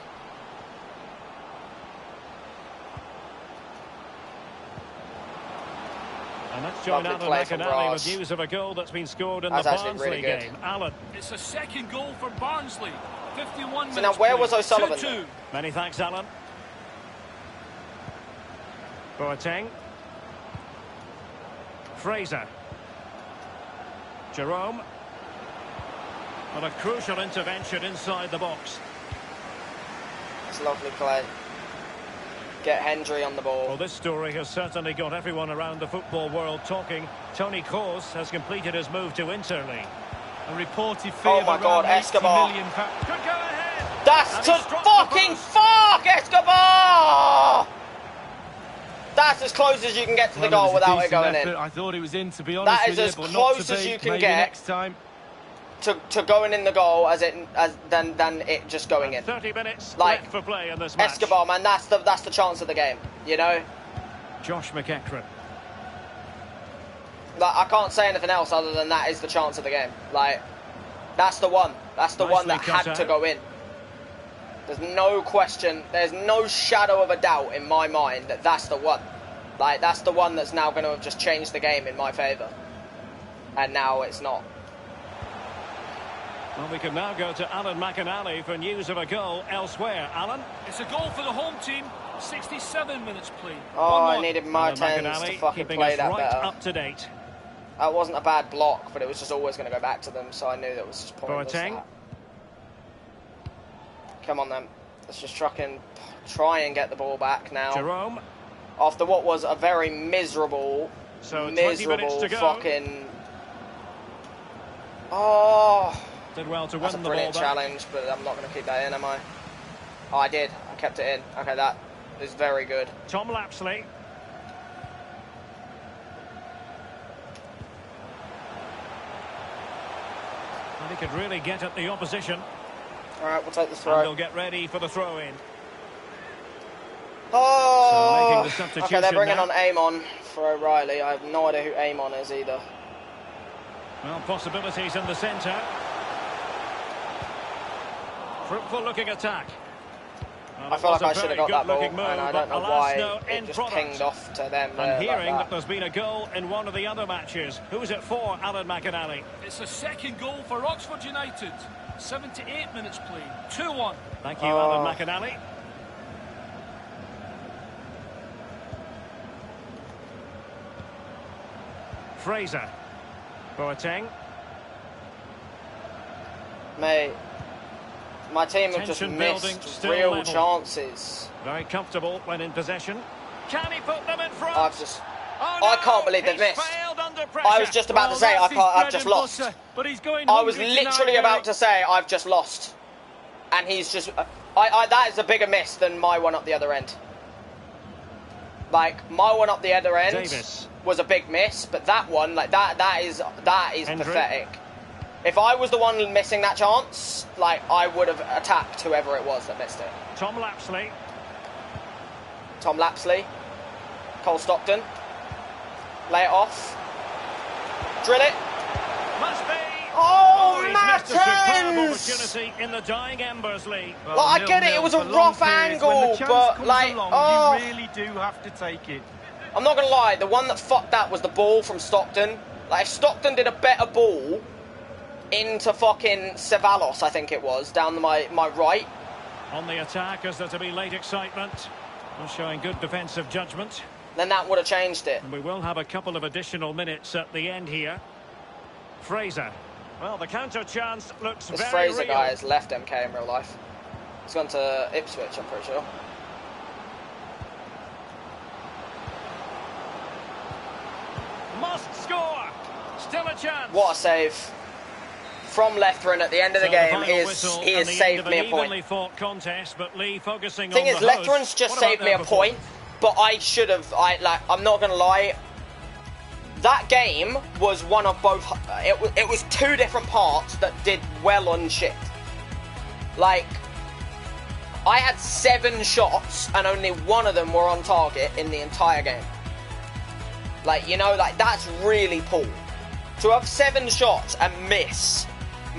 And let's join Alan McAnally with news of a goal that's been scored in the Barnsley game. Alan. It's a second goal for Barnsley. 51 minutes. So now, where was O'Sullivan? 2-2. Many thanks, Alan. Boateng. Fraser. Jerome. And a crucial intervention inside the box. It's lovely play. Get Hendry on the ball. Well, this story has certainly got everyone around the football world talking. Toni Kroos has completed his move to Interleague. A reported fee oh my of God, around Escobar. £80 million. Could go ahead. That's to fucking fuck, Escobar! That's as close as you can get to the goal without it going in. I thought it was in, to be honest. That is as close as you can get next time. To going in the goal than it just going in. 30 minutes like, left for play in this match. Escobar, man, that's the chance of the game, you know? Josh McEachran. Like, I can't say anything else other than that is the chance of the game. Like, that's the one. That's the one that had to go in. There's no question, there's no shadow of a doubt in my mind that that's the one. Like, that's the one that's now going to have just changed the game in my favour. And now it's not. Well, we can now go to Alan McAnally for news of a goal elsewhere. Alan? It's a goal for the home team. 67 minutes played. Oh, I needed Martens to fucking play that better. Up to date. That wasn't a bad block, but it was just always going to go back to them, so I knew that was just pointless. Boateng. Come on then. Let's just try and get the ball back now. Jerome. After what was a very miserable fucking... Oh... Did well to That's win a the ball brilliant back. challenge, but I'm not going to keep that in, am I? Oh, I did. I kept it in. Okay, that is very good. Tom Lapsley. And he could really get at the opposition. All right, we'll take the throw. And they'll get ready for the throw-in. Oh! So making the substitution okay, they're bringing now. on Amon for O'Reilly. I have no idea who Amon is either. Well, possibilities in the centre. Fruitful looking attack. Well, I feel like I should have got that ball, move, and I don't know why it just pinged off to them. I'm hearing like that there's been a goal in one of the other matches. Who's it for, Alan McAnally? It's a second goal for Oxford United. 78 minutes played. 2-1. Thank you, Alan McAnally. Fraser. Boateng. Mate, my team have just missed real chances. Very comfortable when in possession. Can he put them in front? I can't believe they've missed. I was just about to say I've just lost. I was literally about to say I've just lost, and he's just. That is a bigger miss than my one up the other end. Like, my one up the other end Davis. was a big miss, but that one, like, that is Hendry. pathetic. If I was the one missing that chance, like, I would have attacked whoever it was that missed it. Tom Lapsley. Tom Lapsley. Cole Stockton. Lay it off. Drill it. Must be. Oh, He's missed a superb Martins! opportunity in the dying embers, Lee. Well, I get it, it was a rough angle, but, like, oh. You really do have to take it. I'm not going to lie, the one that fucked that was the ball from Stockton. Like, if Stockton did a better ball into fucking Ceballos, I think it was, down my right. On the attack, as there to be late excitement. Showing good defensive judgment. Then that would have changed it. And we will have a couple of additional minutes at the end here. Fraser. Well, the counter chance looks This very Fraser real. guy has left MK in real life. He's gone to Ipswich, I'm pretty sure. Must score. Still a chance. What a save. From Letheren at the end of the game, he has saved me a point. Contest, but Lee focusing Thing on is, the Letheren's host. just What saved about me a their point, but I should have, I'm not going to lie, that game was one of both, it was two different parts that did well on shit. Like, I had 7 shots and only one of them were on target in the entire game. Like, you know, like, that's really poor. To have 7 shots and miss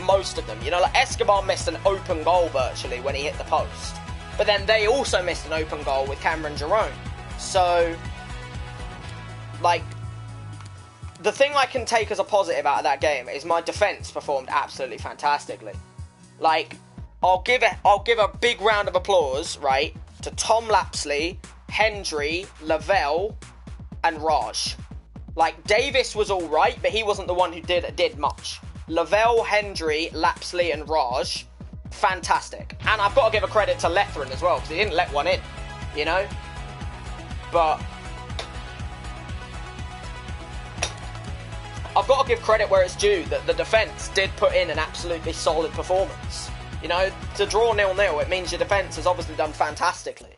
most of them, you know, like Escobar missed an open goal virtually when he hit the post, but then they also missed an open goal with Cameron Jerome. So, like, the thing I can take as a positive out of that game is my defense performed absolutely fantastically. Like, I'll give a big round of applause, right, to Tom Lapsley, Hendry, Lavelle, and Raj. Like, Davis was all right, but he wasn't the one who did much. Lavelle, Hendry, Lapsley, and Raj, fantastic. And I've got to give a credit to Letheren as well, because he didn't let one in, you know? But I've got to give credit where it's due, that the defence did put in an absolutely solid performance. You know, to draw 0-0, it means your defence has obviously done fantastically.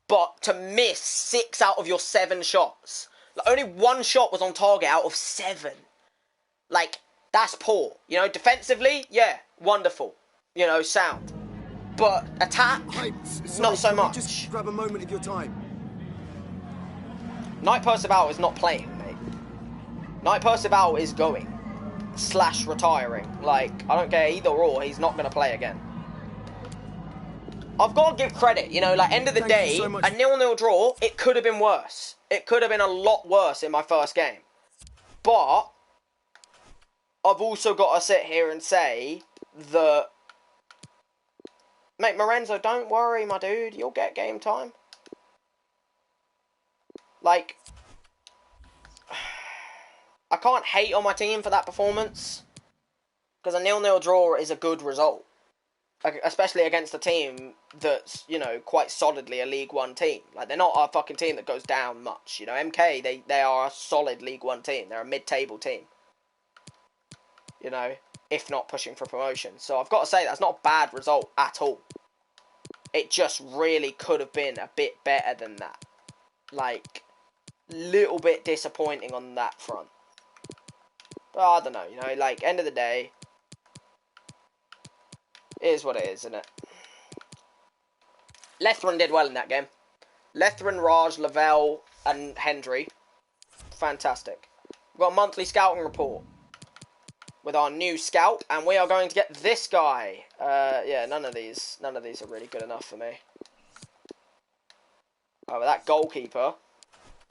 But to miss 6 out of your 7 shots, like, only 1 shot was on target out of 7. Like, that's poor. You know, defensively, yeah, wonderful. You know, sound. But attack, not so much. Just grab a moment of your time. Knight Percival is not playing, mate. Knight Percival is going. / retiring. Like, I don't care either or, he's not going to play again. I've got to give credit, you know, like, end of the day, a 0-0 draw, it could have been worse. It could have been a lot worse in my first game. But I've also got to sit here and say that, mate, Morenzo, don't worry, my dude. You'll get game time. Like, I can't hate on my team for that performance, because a 0-0 draw is a good result, especially against a team that's, you know, quite solidly a League One team. Like, they're not a fucking team that goes down much. You know, MK, they are a solid League One team. They're a mid-table team. You know, if not pushing for promotion. So I've got to say, that's not a bad result at all. It just really could have been a bit better than that. Like, little bit disappointing on that front. But I don't know, you know, like, end of the day, it is what it is, isn't it? Letheren did well in that game. Letheren, Raj, Lavelle, and Hendry. Fantastic. We've got a monthly scouting report with our new scout, and we are going to get this guy. Yeah, none of these are really good enough for me. Oh, but that goalkeeper,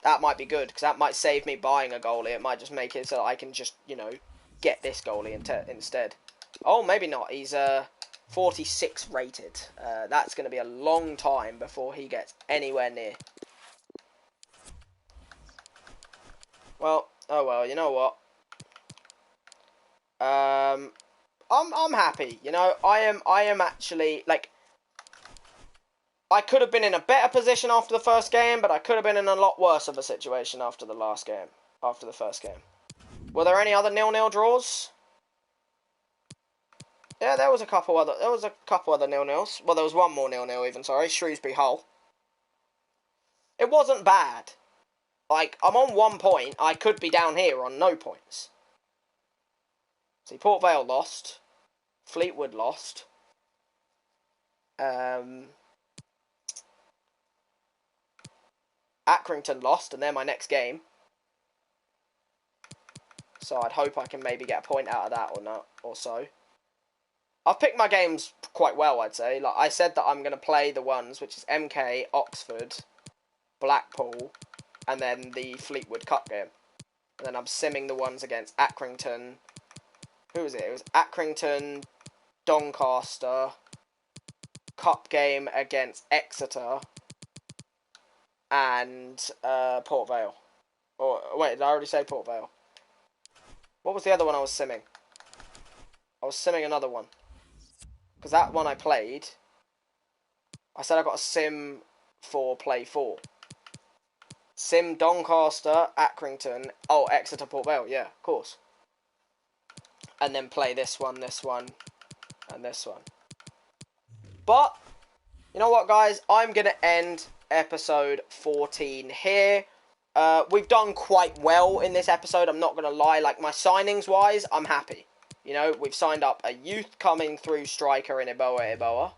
that might be good, because that might save me buying a goalie. It might just make it so that I can just, you know, get this goalie instead. Oh, maybe not. He's 46 rated. That's going to be a long time before he gets anywhere near. Well, oh well, you know what? I'm happy. You know, I am actually, like, I could have been in a better position after the first game, but I could have been in a lot worse of a situation after the first game. Were there any other 0-0 draws? Yeah, there was a couple other 0-0s. Well, there was one more 0-0 even, sorry. Shrewsbury Hull. It It wasn't bad. Like, I'm on 1 point. I could be down here on no points. See, Port Vale lost. Fleetwood lost. Accrington lost, and they're my next game. So I'd hope I can maybe get a point out of that or not, or so. I've picked my games quite well, I'd say. Like, I said that I'm going to play the ones, which is MK, Oxford, Blackpool, and then the Fleetwood Cup game. And then I'm simming the ones against Accrington. Who was it? It was Accrington, Doncaster, Cup game against Exeter, and Port Vale. Or, wait, did I already say Port Vale? What was the other one I was simming? I was simming another one. Because that one I played, I said I got a sim for play 4. Sim Doncaster, Accrington, oh, Exeter, Port Vale, yeah, of course. And then play this one, and this one. But, you know what, guys? I'm going to end episode 14 here. We've done quite well in this episode, I'm not going to lie. Like, my signings-wise, I'm happy. You know, we've signed up a youth coming through striker in Eboa.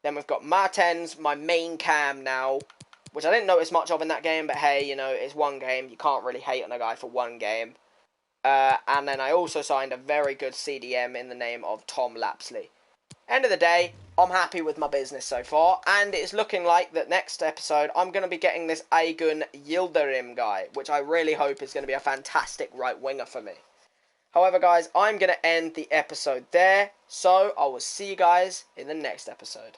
Then we've got Martens, my main cam now, which I didn't notice much of in that game, but hey, you know, it's one game. You can't really hate on a guy for one game. And then I also signed a very good CDM in the name of Tom Lapsley. End of the day, I'm happy with my business so far, and it's looking like that next episode I'm going to be getting this Agun Yildirim guy, which I really hope is going to be a fantastic right winger for me. However, guys, I'm going to end the episode there, so I will see you guys in the next episode.